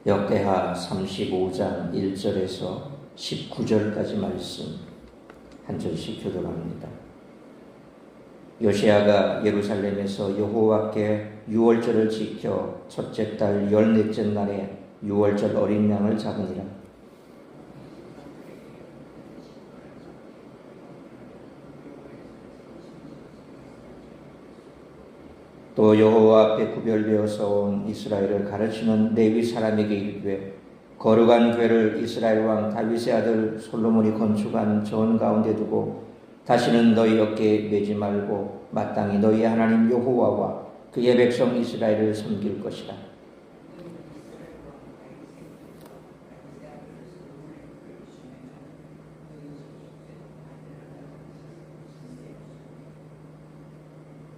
역대하 35장 1절에서 19절까지 말씀 한 절씩 교독합니다. 요시야가 예루살렘에서 여호와께 유월절을 지켜 첫째 달 14째 날에 유월절 어린 양을 잡으니라. 또 여호와 앞에 구별되어서 온 이스라엘을 가르치는 레위 사람에게 이르되 거룩한 궤를 이스라엘 왕 다윗의 아들 솔로몬이 건축한 전 가운데 두고 다시는 너희 어깨에 매지 말고 마땅히 너희 하나님 여호와와 그의 백성 이스라엘을 섬길 것이라.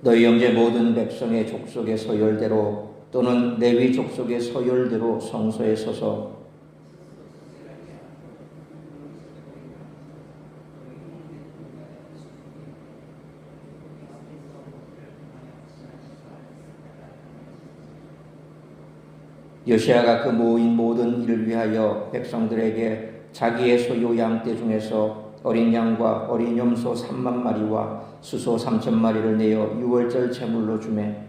너희 형제 모든 백성의 족속의 서열대로 또는 레위 족속의 서열대로 성소에 서서 요시야가 그 모인 모든 일을 위하여 백성들에게 자기의 소유 양떼 중에서 어린 양과 어린 염소 3만 마리와 수소 3천 마리를 내어 유월절 제물로 주매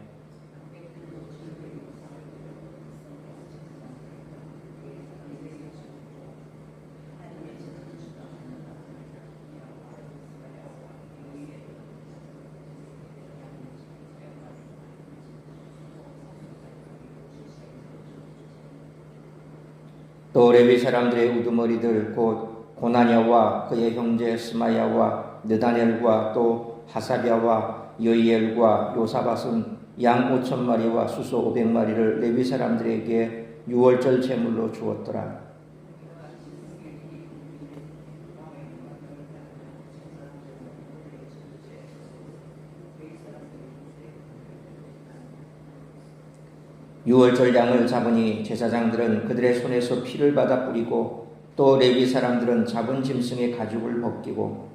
또 레위 사람들의 우두머리들 곧 고나냐와 그의 형제 스마야와 느다넬과 또 하사랴와 여이엘과 요사밧은 양 5천 마리와 수소 500마리를 레위 사람들에게 유월절 제물로 주었더라. 유월절 양을 잡으니 제사장들은 그들의 손에서 피를 받아 뿌리고 또 레위 사람들은 잡은 짐승의 가죽을 벗기고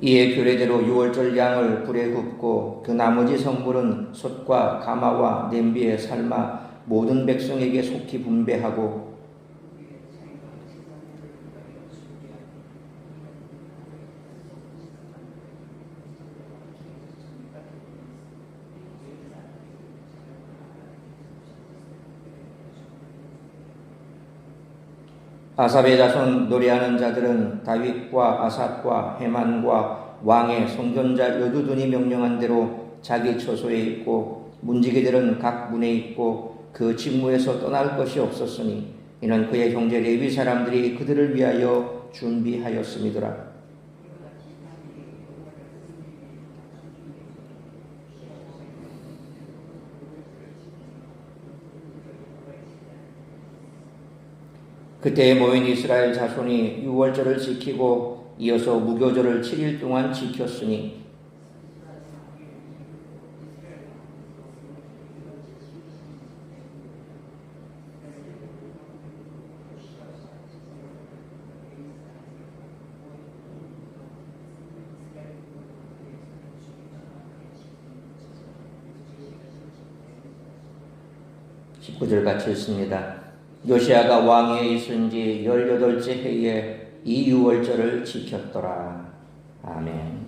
이에 규례대로 유월절 양을 불에 굽고 그 나머지 성물은 솥과 가마와 냄비에 삶아 모든 백성에게 속히 분배하고 아삽의 자손 노래하는 자들은 다윗과 아삽과 헤만과 왕의 성전자 여두둔이 명령한 대로 자기 처소에 있고 문지기들은 각 문에 있고 그 직무에서 떠날 것이 없었으니 이는 그의 형제 레위 사람들이 그들을 위하여 준비하였음이더라. 그때에 모인 이스라엘 자손이 유월절을 지키고 이어서 무교절을 7일 동안 지켰으니 (19절) 같이 읽습니다. 요시야가 왕위에 있은 지 18째 해에 이 유월절을 지켰더라. 아멘.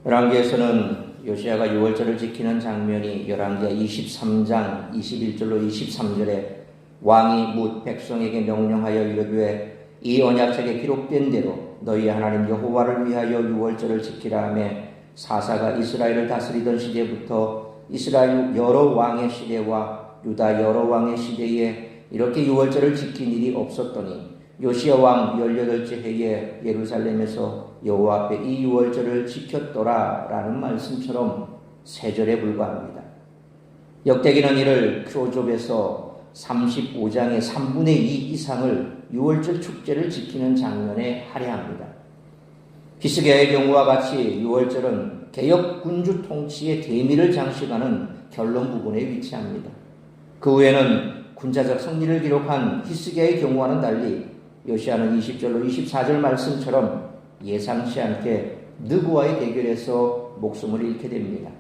열왕기에서는 요시야가 유월절을 지키는 장면이 열왕기하 23장 21절로 23절에 왕이 뭇 백성에게 명령하여 이르되 이 언약책에 기록된 대로 너희 하나님 여호와를 위하여 유월절을 지키라 하며 사사가 이스라엘을 다스리던 시대부터 이스라엘 여러 왕의 시대와 유다 여러 왕의 시대에 이렇게 유월절을 지킨 일이 없었더니 요시야 왕 18째 해에 예루살렘에서 여호와 앞에 이 유월절을 지켰더라 라는 말씀처럼 3절에 불과합니다. 역대기는 이를 표접에서 35장의 3분의 2 이상을 유월절 축제를 지키는 장면에 할애합니다. 히스기야의 경우와 같이 유월절은 개혁 군주 통치의 대미를 장식하는 결론 부분에 위치합니다. 그 후에는 군사적 승리를 기록한 히스기야의 경우와는 달리 요시야는 20절로 24절 말씀처럼 예상치 않게 느고와의 대결에서 목숨을 잃게 됩니다.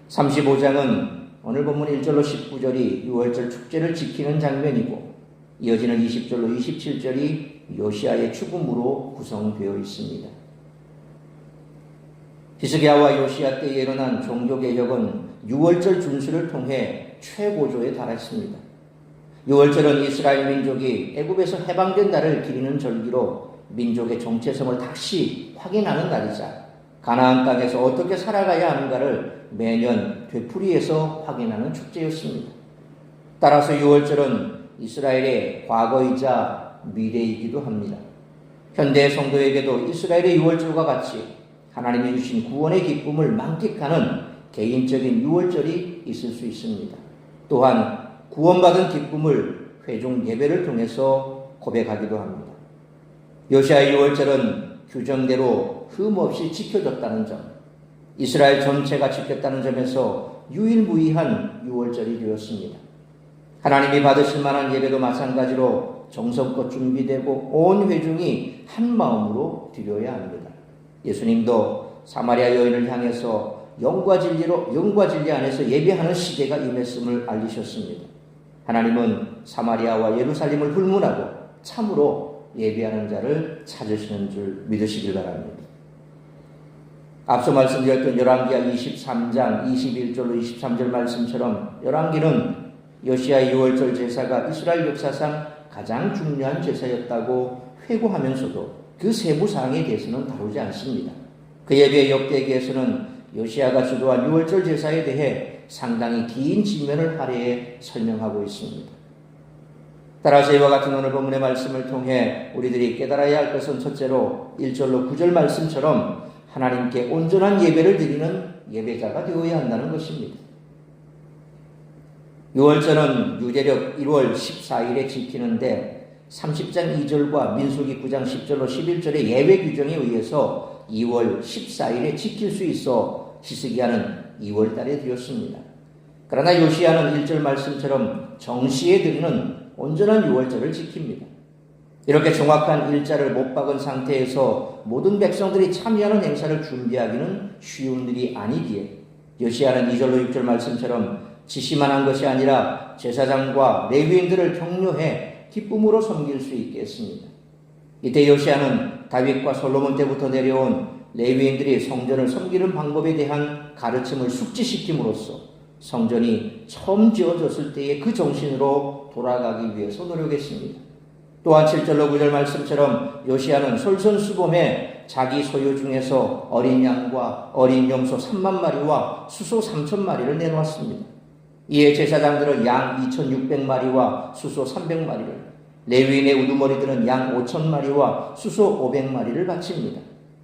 35장은 오늘 본문 1절로 19절이 유월절 축제를 지키는 장면이고 이어지는 20절로 27절이 요시야의 죽음으로 구성되어 있습니다. 히스기야와 요시야 때에 일어난 종교개혁은 유월절 준수를 통해 최고조에 달했습니다. 유월절은 이스라엘 민족이 애굽에서 해방된 날을 기리는 절기로 민족의 정체성을 다시 확인하는 날이자 가나안 땅에서 어떻게 살아가야 하는가를 매년 되풀이해서 확인하는 축제였습니다. 따라서 유월절은 이스라엘의 과거이자 미래이기도 합니다. 현대 성도에게도 이스라엘의 유월절과 같이 하나님이 주신 구원의 기쁨을 만끽하는 개인적인 유월절이 있을 수 있습니다. 또한 구원받은 기쁨을 회중 예배를 통해서 고백하기도 합니다. 요시야의 유월절은 규정대로 흠없이 지켜졌다는 점, 이스라엘 전체가 지켰다는 점에서 유일무이한 유월절이 되었습니다. 하나님이 받으실 만한 예배도 마찬가지로 정성껏 준비되고 온 회중이 한 마음으로 드려야 합니다. 예수님도 사마리아 여인을 향해서 영과 진리 안에서 예배하는 시대가 임했음을 알리셨습니다. 하나님은 사마리아와 예루살렘을 불문하고 참으로 예배하는 자를 찾으시는 줄 믿으시길 바랍니다. 앞서 말씀드렸던 열왕기하 23장 21절로 23절 말씀처럼 열왕기는 요시야의 유월절 제사가 이스라엘 역사상 가장 중요한 제사였다고 회고하면서도 그 세부 사항에 대해서는 다루지 않습니다. 그에 비해 역대기에서는 요시야가 주도한 유월절 제사에 대해 상당히 긴 지면을 할애해 설명하고 있습니다. 따라서 이와 같은 오늘 본문의 말씀을 통해 우리들이 깨달아야 할 것은 첫째로 1절로 9절 말씀처럼 하나님께 온전한 예배를 드리는 예배자가 되어야 한다는 것입니다. 유월절은 유대력 1월 14일에 지키는데 30장 2절과 민수기 9장 10절로 11절의 예외 규정에 의해서 2월 14일에 지킬 수 있어 히스기야는 2월 달에 드렸습니다. 그러나 요시야는 1절 말씀처럼 정시에 드리는 온전한 유월절을 지킵니다. 이렇게 정확한 일자를 못 박은 상태에서 모든 백성들이 참여하는 행사를 준비하기는 쉬운 일이 아니기에 요시야는 2절로 6절 말씀처럼 지시만 한 것이 아니라 제사장과 레위인들을 격려해 기쁨으로 섬길 수 있게 했습니다. 이때 요시야는 다윗과 솔로몬 때부터 내려온 레위인들이 성전을 섬기는 방법에 대한 가르침을 숙지시킴으로써 성전이 처음 지어졌을 때의 그 정신으로 돌아가기 위해서 노력했습니다. 또한 7절로 9절 말씀처럼 요시야는 솔선수범해 자기 소유 중에서 어린 양과 어린 염소 3만 마리와 수소 3천 마리를 내놓았습니다. 이에 제사장들은 양 2,600마리와 수소 300마리를, 레위인의 우두머리들은 양 5,000마리와 수소 500마리를 바칩니다.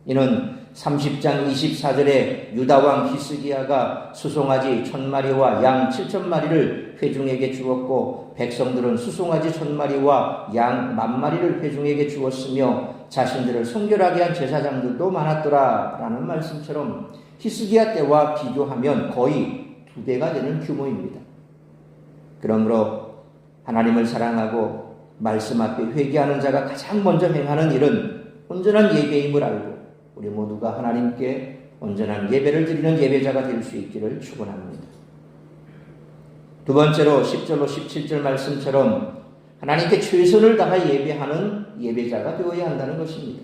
이는 30장 24절에 유다왕 히스기야가 수송아지 1,000마리와 양 7,000마리를 회중에게 주었고 백성들은 수송아지 1,000마리와 양 10,000마리를 회중에게 주었으며 자신들을 성결하게 한 제사장들도 많았더라 라는 말씀처럼 히스기야 때와 비교하면 거의 2배가 되는 규모입니다. 그러므로 하나님을 사랑하고 말씀 앞에 회개하는 자가 가장 먼저 행하는 일은 온전한 예배임을 알고 우리 모두가 하나님께 온전한 예배를 드리는 예배자가 될 수 있기를 축원합니다. 두 번째로 10절로 17절 말씀처럼 하나님께 최선을 다해 예배하는 예배자가 되어야 한다는 것입니다.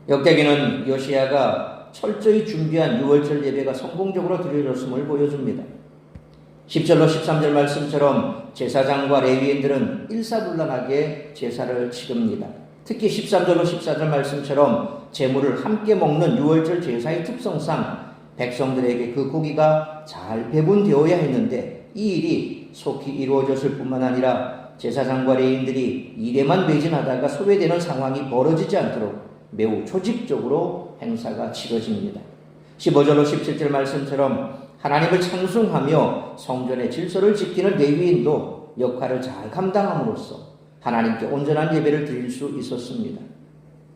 역대기는 요시야가 철저히 준비한 유월절 예배가 성공적으로 드려졌음을 보여줍니다. 10절로 13절 말씀처럼 제사장과 레위인들은 일사불란하게 제사를 치릅니다. 특히 13절로 14절 말씀처럼 제물을 함께 먹는 유월절 제사의 특성상 백성들에게 그 고기가 잘 배분되어야 했는데 이 일이 속히 이루어졌을 뿐만 아니라 제사장과 레위인들이 일에만 매진하다가 소외되는 상황이 벌어지지 않도록 매우 조직적으로 행사가 치러집니다. 15절로 17절 말씀처럼 하나님을 찬송하며 성전의 질서를 지키는 레위인도 역할을 잘 감당함으로써 하나님께 온전한 예배를 드릴 수 있었습니다.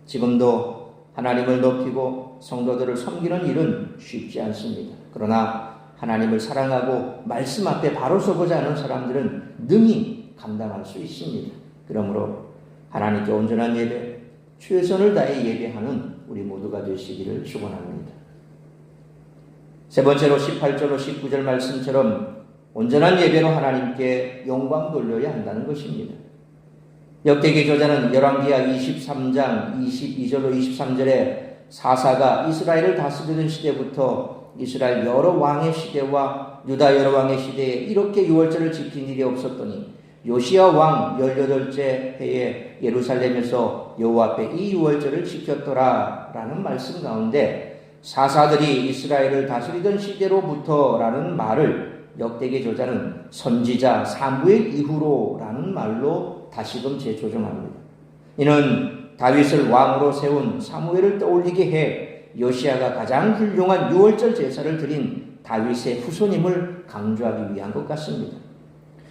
지금도 하나님을 높이고 성도들을 섬기는 일은 쉽지 않습니다. 그러나 하나님을 사랑하고 말씀 앞에 바로 서고자 하는 사람들은 능히 감당할 수 있습니다. 그러므로 하나님께 온전한 예배, 최선을 다해 예배하는 우리 모두가 되시기를 축원합니다. 세 번째로 18절로 19절 말씀처럼 온전한 예배로 하나님께 영광 돌려야 한다는 것입니다. 역대기 저자는 열왕기하 23장 22절로 23절에 사사가 이스라엘을 다스리던 시대부터 이스라엘 여러 왕의 시대와 유다 여러 왕의 시대에 이렇게 유월절을 지킨 일이 없었더니 요시야 왕 18째 해에 예루살렘에서 여호와 앞에 이 유월절을 지켰더라 라는 말씀 가운데 사사들이 이스라엘을 다스리던 시대로부터 라는 말을 역대기 저자는 선지자 사무엘 이후로 라는 말로 다시금 재조정합니다. 이는 다윗을 왕으로 세운 사무엘을 떠올리게 해 요시야가 가장 훌륭한 유월절 제사를 드린 다윗의 후손임을 강조하기 위한 것 같습니다.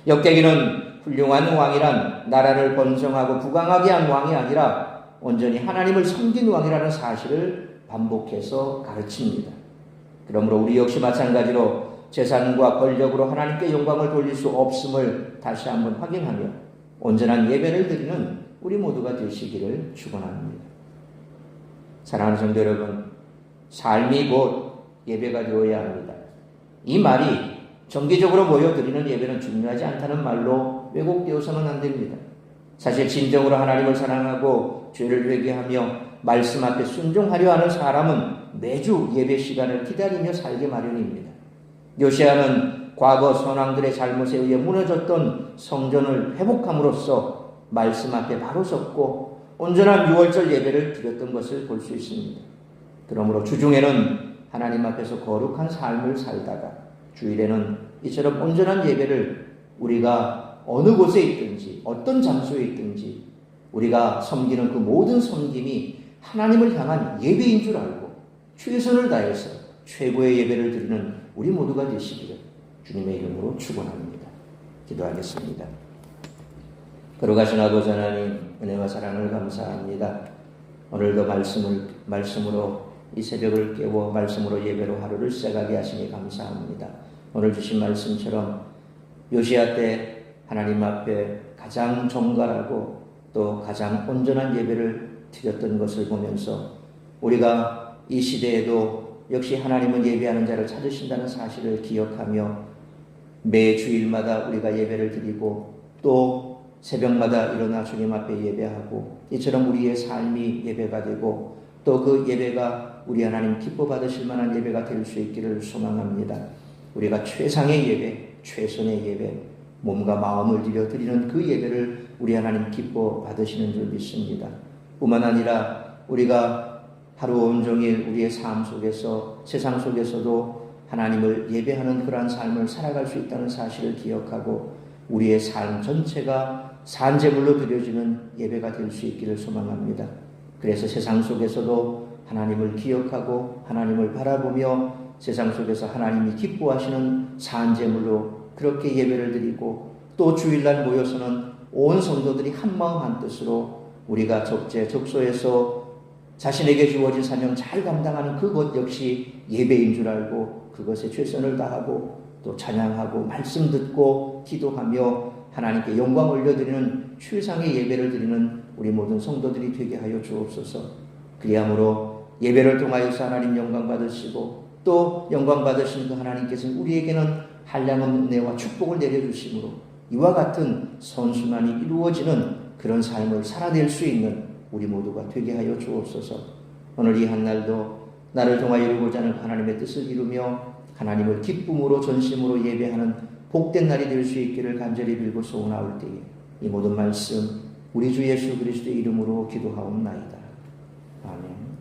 역대기는 훌륭한 왕이란 나라를 번성하고 부강하게 한 왕이 아니라 온전히 하나님을 섬긴 왕이라는 사실을 반복해서 가르칩니다. 그러므로 우리 역시 마찬가지로 재산과 권력으로 하나님께 영광을 돌릴 수 없음을 다시 한번 확인하며 온전한 예배를 드리는 우리 모두가 되시기를 축원합니다. 사랑하는 성도 여러분, 삶이 곧 예배가 되어야 합니다. 이 말이 정기적으로 모여드리는 예배는 중요하지 않다는 말로 왜곡되어서는 안 됩니다. 사실 진정으로 하나님을 사랑하고 죄를 회개하며 말씀 앞에 순종하려 하는 사람은 매주 예배 시간을 기다리며 살기 마련입니다. 요시야는 과거 선왕들의 잘못에 의해 무너졌던 성전을 회복함으로써 말씀 앞에 바로 섰고 온전한 유월절 예배를 드렸던 것을 볼 수 있습니다. 그러므로 주중에는 하나님 앞에서 거룩한 삶을 살다가 주일에는 이처럼 온전한 예배를 우리가 어느 곳에 있든지 어떤 장소에 있든지 우리가 섬기는 그 모든 섬김이 하나님을 향한 예배인 줄 알고 최선을 다해서 최고의 예배를 드리는 우리 모두가 되시기를 주님의 이름으로 축원합니다. 기도하겠습니다. 거룩하신 아버지 하나님, 은혜와 사랑을 감사합니다. 오늘도 말씀으로 이 새벽을 깨워 말씀으로 예배로 하루를 시작하게 하시니 감사합니다. 오늘 주신 말씀처럼 요시야 때 하나님 앞에 가장 정갈하고 또 가장 온전한 예배를 드렸던 것을 보면서 우리가 이 시대에도 역시 하나님은 예배하는 자를 찾으신다는 사실을 기억하며 매 주일마다 우리가 예배를 드리고 또 새벽마다 일어나 주님 앞에 예배하고 이처럼 우리의 삶이 예배가 되고 또 그 예배가 우리 하나님 기뻐 받으실 만한 예배가 될 수 있기를 소망합니다. 우리가 최상의 예배, 최선의 예배, 몸과 마음을 들여 드리는 그 예배를 우리 하나님 기뻐 받으시는 줄 믿습니다. 뿐만 아니라 우리가 하루 온종일 우리의 삶 속에서 세상 속에서도 하나님을 예배하는 그러한 삶을 살아갈 수 있다는 사실을 기억하고 우리의 삶 전체가 산제물로 드려지는 예배가 될 수 있기를 소망합니다. 그래서 세상 속에서도 하나님을 기억하고 하나님을 바라보며 세상 속에서 하나님이 기뻐하시는 산제물로 그렇게 예배를 드리고 또 주일날 모여서는 온 성도들이 한마음 한뜻으로 우리가 적재적소에서 자신에게 주어진 사명 잘 감당하는 그것 역시 예배인 줄 알고 그것에 최선을 다하고 또 찬양하고 말씀 듣고 기도하며 하나님께 영광 올려드리는 최상의 예배를 드리는 우리 모든 성도들이 되게 하여 주옵소서. 그리함으로 예배를 통하여서 하나님 영광 받으시고 또 영광 받으신 그 하나님께서는 우리에게는 한량없는 은혜와 축복을 내려주심으로 이와 같은 선순환이 이루어지는 그런 삶을 살아낼 수 있는 우리 모두가 되게 하여 주옵소서. 오늘 이 한날도 나를 통하여 이루고자 하는 하나님의 뜻을 이루며 하나님을 기쁨으로 전심으로 예배하는 복된 날이 될 수 있기를 간절히 빌고 소원하올 때에 이 모든 말씀 우리 주 예수 그리스도의 이름으로 기도하옵나이다. 아멘.